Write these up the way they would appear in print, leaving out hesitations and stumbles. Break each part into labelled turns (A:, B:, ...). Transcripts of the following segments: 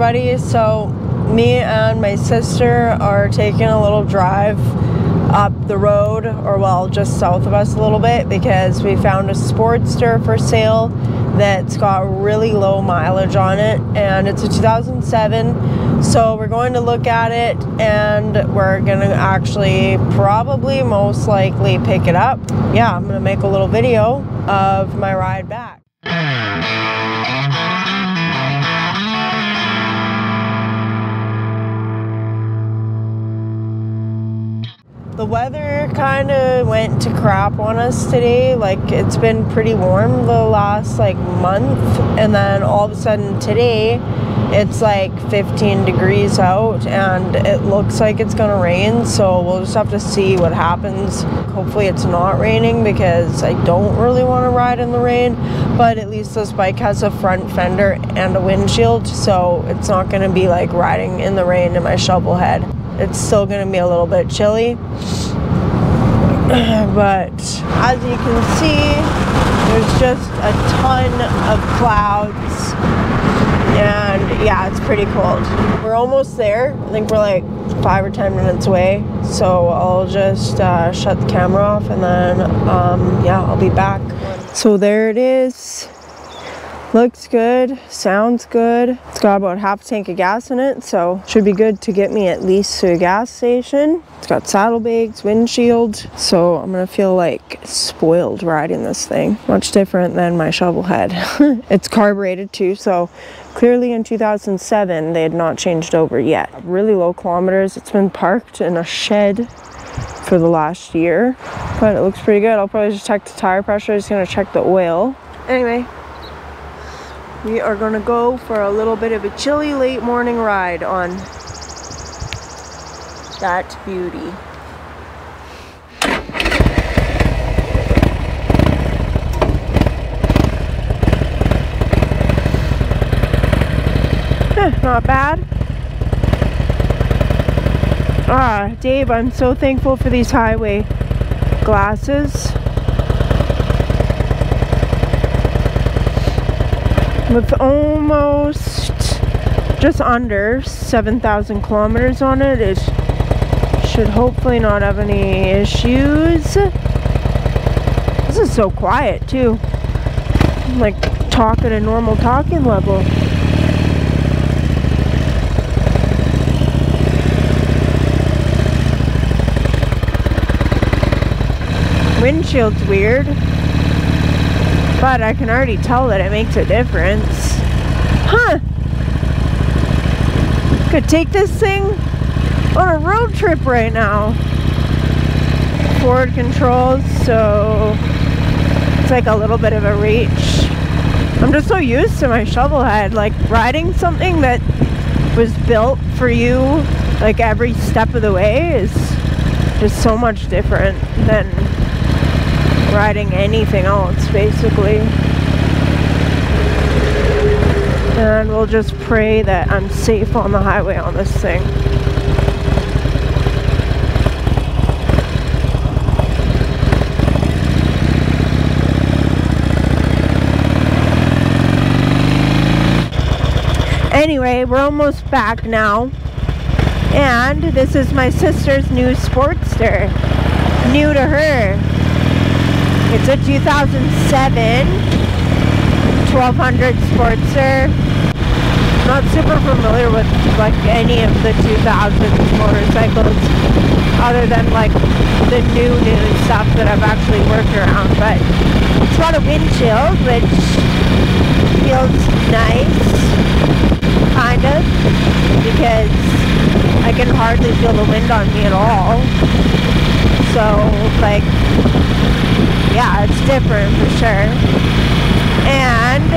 A: everybody. So me and my sister are taking a little drive up the road, or well, just south of us a little bit, because we found a Sportster for sale that's got really low mileage on it, and it's a 2007. So we're going to look at it, and we're gonna actually probably most likely pick it up. Yeah, I'm gonna make a little video of my ride back. The weather kind of went to crap on us today. Like, it's been pretty warm the last like month, and then all of a sudden today it's like 15 degrees out and it looks like it's gonna rain, so we'll just have to see what happens. Hopefully it's not raining, because I don't really want to ride in the rain, but at least this bike has a front fender and a windshield, so it's not going to be like riding in the rain in my Shovelhead. It's still going to be a little bit chilly, but as you can see, there's just a ton of clouds, and yeah, it's pretty cold. We're almost there. I think we're like 5 or 10 minutes away, so I'll just shut the camera off, and then yeah, I'll be back. So there it is. Looks good, sounds good. It's got about half a tank of gas in it, so should be good to get me at least to a gas station. It's got saddlebags, windshield, so I'm gonna feel like spoiled riding this thing. Much different than my Shovelhead. It's carbureted too, so clearly in 2007 they had not changed over yet. Really low kilometers. It's been parked in a shed for the last year, but it looks pretty good. I'll probably just check the tire pressure. Just gonna check the oil. Anyway, we are gonna go for a little bit of a chilly late morning ride on that beauty. Not bad. Ah, Dave, I'm so thankful for these highway glasses. With almost just under 7,000 kilometers on it, it should hopefully not have any issues. This is so quiet too. I'm like talking at a normal talking level. Windshield's weird, but I can already tell that it makes a difference. Huh! Could take this thing on a road trip right now. Forward controls, so it's like a little bit of a reach. I'm just so used to my Shovelhead, like riding something that was built for you like every step of the way is just so much different than riding anything else, basically. And we'll just pray that I'm safe on the highway on this thing. Anyway, we're almost back now, and this is my sister's new Sportster. New to her. It's a 2007 1200 Sportster. Not super familiar with like any of the 2000s motorcycles, other than like the new stuff that I've actually worked around. But it's got a windshield, which feels nice, kind of, because I can hardly feel the wind on me at all. So like, yeah, it's different for sure, and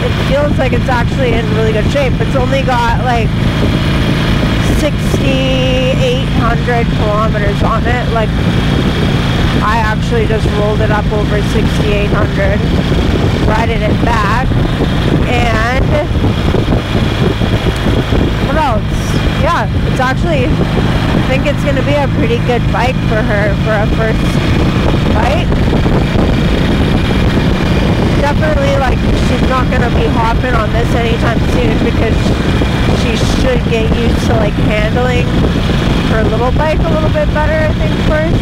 A: it feels like it's actually in really good shape. It's only got like 6,800 kilometers on it. Like, I actually just rolled it up over 6,800, riding it back, and what else? Yeah, it's actually, I think it's going to be a pretty good bike for her for a first bike. definitely, like, she's not gonna be hopping on this anytime soon because she should get used to, like, handling her little bike a little bit better, I think, first.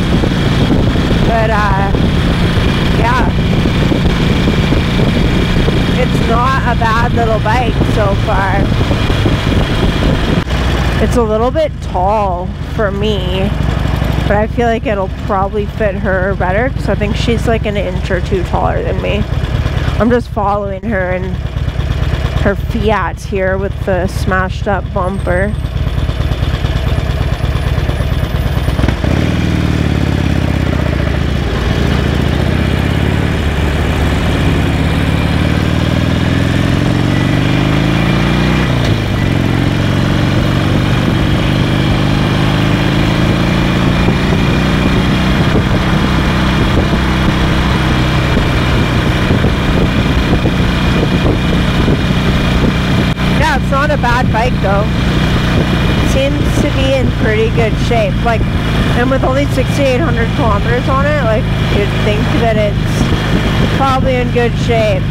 A: But, yeah. It's not a bad little bike so far. It's a little bit tall for me, but I feel like it'll probably fit her better because I think she's like an inch or two taller than me. I'm just following her and her Fiat here with the smashed up bumper. Not a bad bike though. Seems to be in pretty good shape. Like, and with only 6,800 kilometers on it, like, you'd think that it's probably in good shape.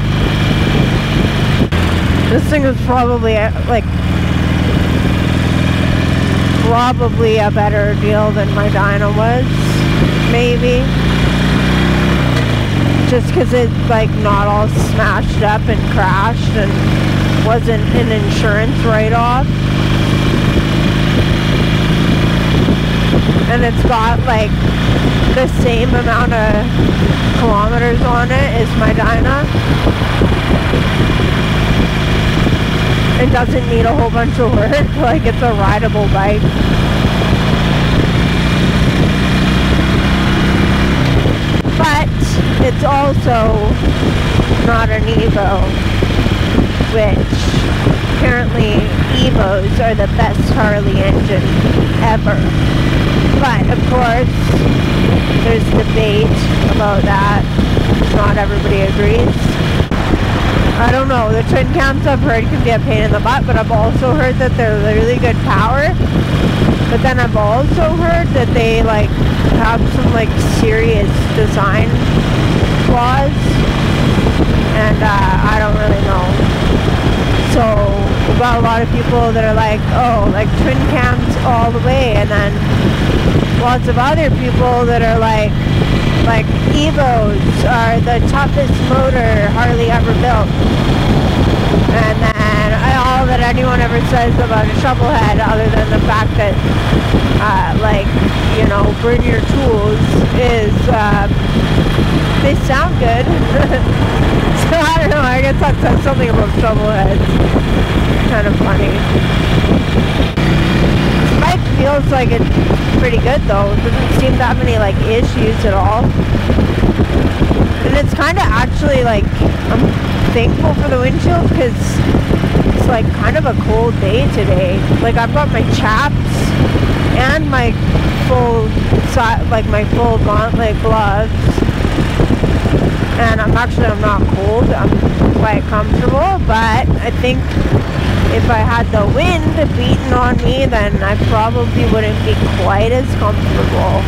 A: This thing is probably like probably a better deal than my dyno was, maybe. Just because it's like not all smashed up and crashed and wasn't an insurance write-off. And it's got like the same amount of kilometers on it as my dyna. It doesn't need a whole bunch of work. Like, it's a rideable bike. But it's also not an Evo, which apparently Evos are the best Harley engine ever. But of course, there's debate about that. Not everybody agrees. I don't know, the twin cams I've heard can be a pain in the butt, but I've also heard that they're really good power. But then I've also heard that they like have some like serious design flaws. And I don't really know. So we've got a lot of people that are like, oh, like twin cams all the way, and then lots of other people that are like Evos are the toughest motor Harley ever built. And then all that anyone ever says about a Shovelhead, other than the fact that like, you know, burn your tools, is they sound good. So I don't know, I guess that says something about Shovelheads. Kind of funny. This bike feels like it's pretty good though. It doesn't seem to have any like issues at all. And it's kind of actually like, I'm thankful for the windshield because it's like kind of a cold day today. Like, I've got my chaps and my full gauntlet gloves. And I'm not cold, I'm quite comfortable, but I think if I had the wind beating on me, then I probably wouldn't be quite as comfortable.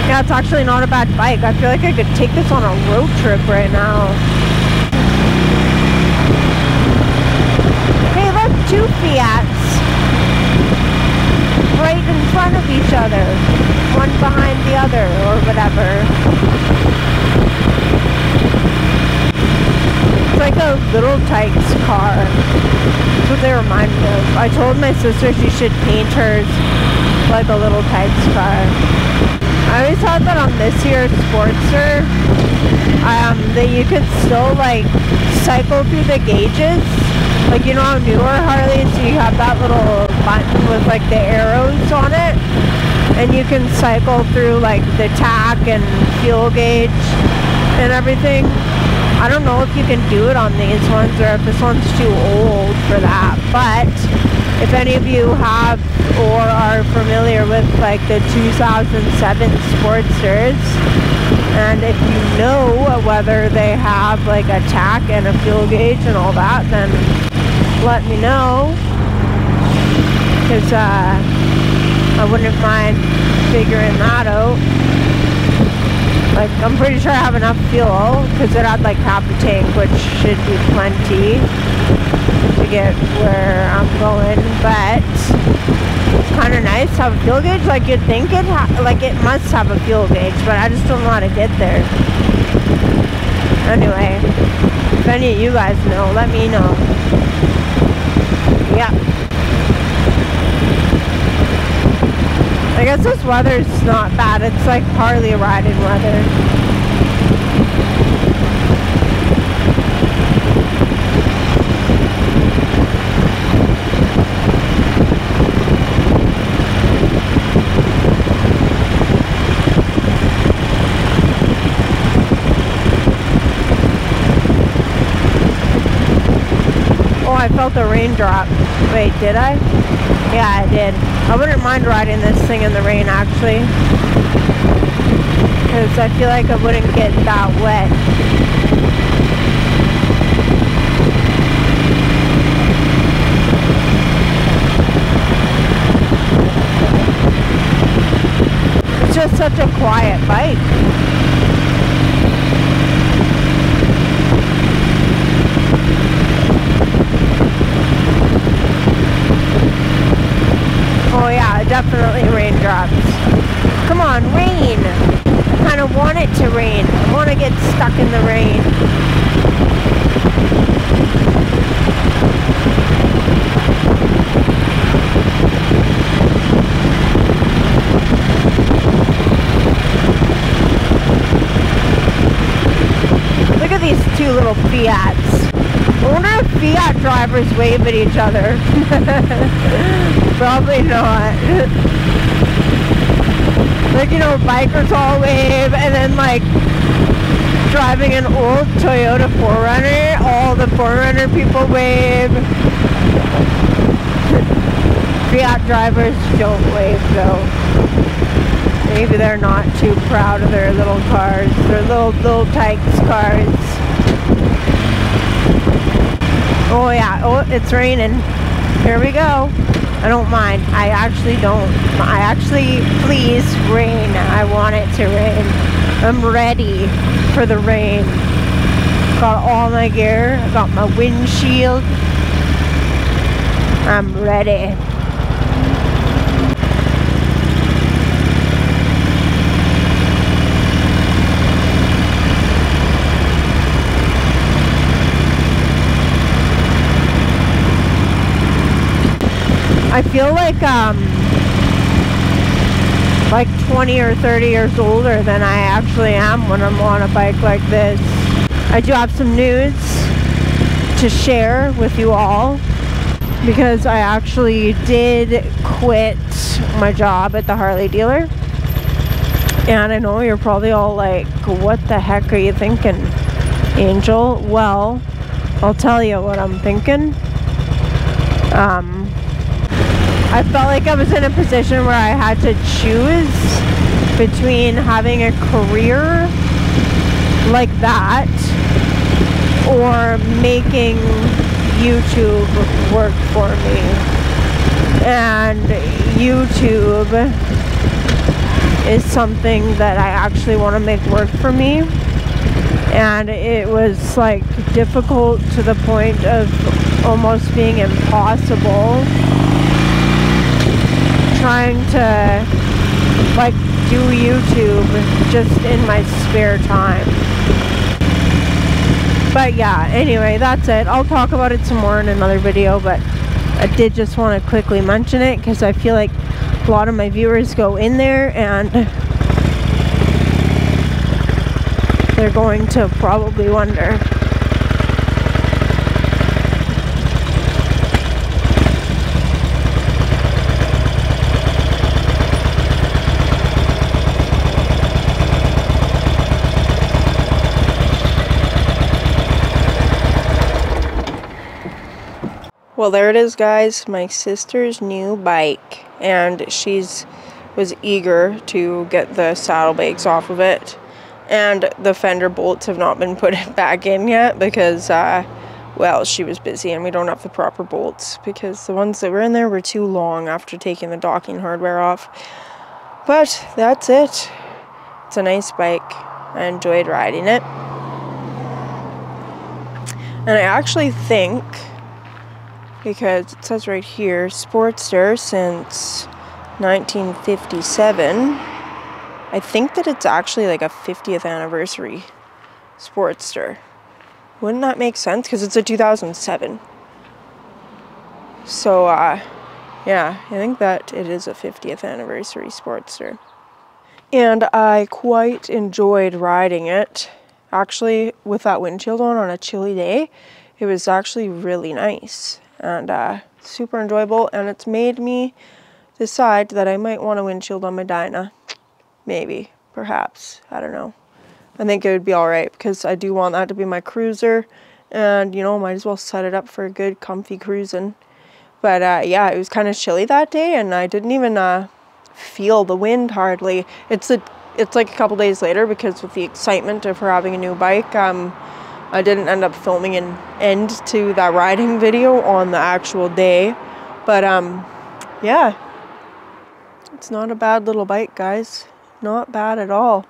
A: Yeah, it's actually not a bad bike. I feel like I could take this on a road trip right now. Hey, look, two Fiats right in front of each other, one behind the other or whatever. It's like a little Tikes car. That's what they remind me of. I told my sister she should paint hers like a little Tikes car. I always thought that on this year's Sportster, that you could still like cycle through the gauges. Like, you know how newer Harleys, you have that little button with like the arrows on it, and you can cycle through like the tack and fuel gauge and everything. I don't know if you can do it on these ones or if this one's too old for that, but if any of you have or are familiar with like the 2007 Sportsters, and if you know whether they have like a tack and a fuel gauge and all that, then let me know, because I wouldn't mind figuring that out. Like, I'm pretty sure I have enough fuel, because it had like half a tank, which should be plenty to get where I'm going. But it's kind of nice to have a fuel gauge. Like, you'd think it must have a fuel gauge, but I just don't know how to get there. Anyway, if any of you guys know, let me know. Yeah. I guess this weather's not bad. It's like Harley riding weather. Oh, I felt a raindrop. Wait, did I? Yeah, I did. I wouldn't mind riding this thing in the rain, actually, because I feel like I wouldn't get that wet. It's just such a quiet bike. Oh yeah, definitely raindrops. Come on, rain! I kind of want it to rain. I want to get stuck in the rain. Look at these two little Fiats. I wonder if Fiat drivers wave at each other. Probably not. Like, you know, bikers all wave, and then like driving an old Toyota 4Runner, all the 4Runner people wave. Fiat drivers don't wave though. Maybe they're not too proud of their little cars, their little Tikes cars. Oh yeah, oh, it's raining. Here we go. I don't mind. I actually don't. Please rain. I want it to rain. I'm ready for the rain. Got all my gear. I got my windshield. I'm ready. I feel like 20 or 30 years older than I actually am when I'm on a bike like this. I do have some news to share with you all, because I actually did quit my job at the Harley dealer. And I know you're probably all like, what the heck are you thinking, Angel? Well, I'll tell you what I'm thinking. I felt like I was in a position where I had to choose between having a career like that or making YouTube work for me. And YouTube is something that I actually want to make work for me. And it was like difficult to the point of almost being impossible trying to like do YouTube just in my spare time. But yeah, anyway, that's it. I'll talk about it some more in another video, but I did just want to quickly mention it because I feel like a lot of my viewers go in there and they're going to probably wonder. Well, there it is, guys, my sister's new bike, and was eager to get the saddlebags off of it, and the fender bolts have not been put back in yet because well, she was busy and we don't have the proper bolts because the ones that were in there were too long after taking the docking hardware off. But that's it. It's a nice bike. I enjoyed riding it. And I actually think, because it says right here, Sportster since 1957, I think that it's actually like a 50th anniversary Sportster. Wouldn't that make sense? Because it's a 2007. So, yeah, I think that it is a 50th anniversary Sportster. And I quite enjoyed riding it. Actually, with that windshield on a chilly day, it was actually really nice and super enjoyable. And it's made me decide that I might want a windshield on my Dyna. Maybe, perhaps, I don't know. I think it would be all right because I do want that to be my cruiser. And, you know, might as well set it up for a good, comfy cruising. But yeah, it was kind of chilly that day, and I didn't even feel the wind hardly. It's like a couple days later, because with the excitement of her having a new bike, I didn't end up filming an end to that riding video on the actual day. But yeah, it's not a bad little bike, guys. Not bad at all.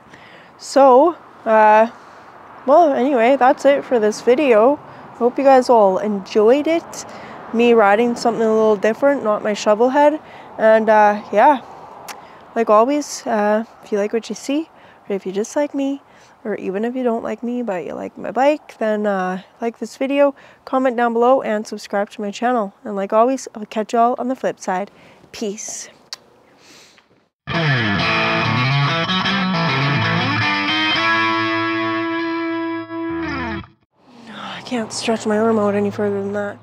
A: So, well, anyway, that's it for this video. Hope you guys all enjoyed it. Me riding something a little different, not my Shovelhead. And yeah, like always, if you like what you see, or if you just like me, or even if you don't like me but you like my bike, then like this video, comment down below, and subscribe to my channel. And like always, I'll catch y'all on the flip side. Peace. I can't stretch my arm out any further than that.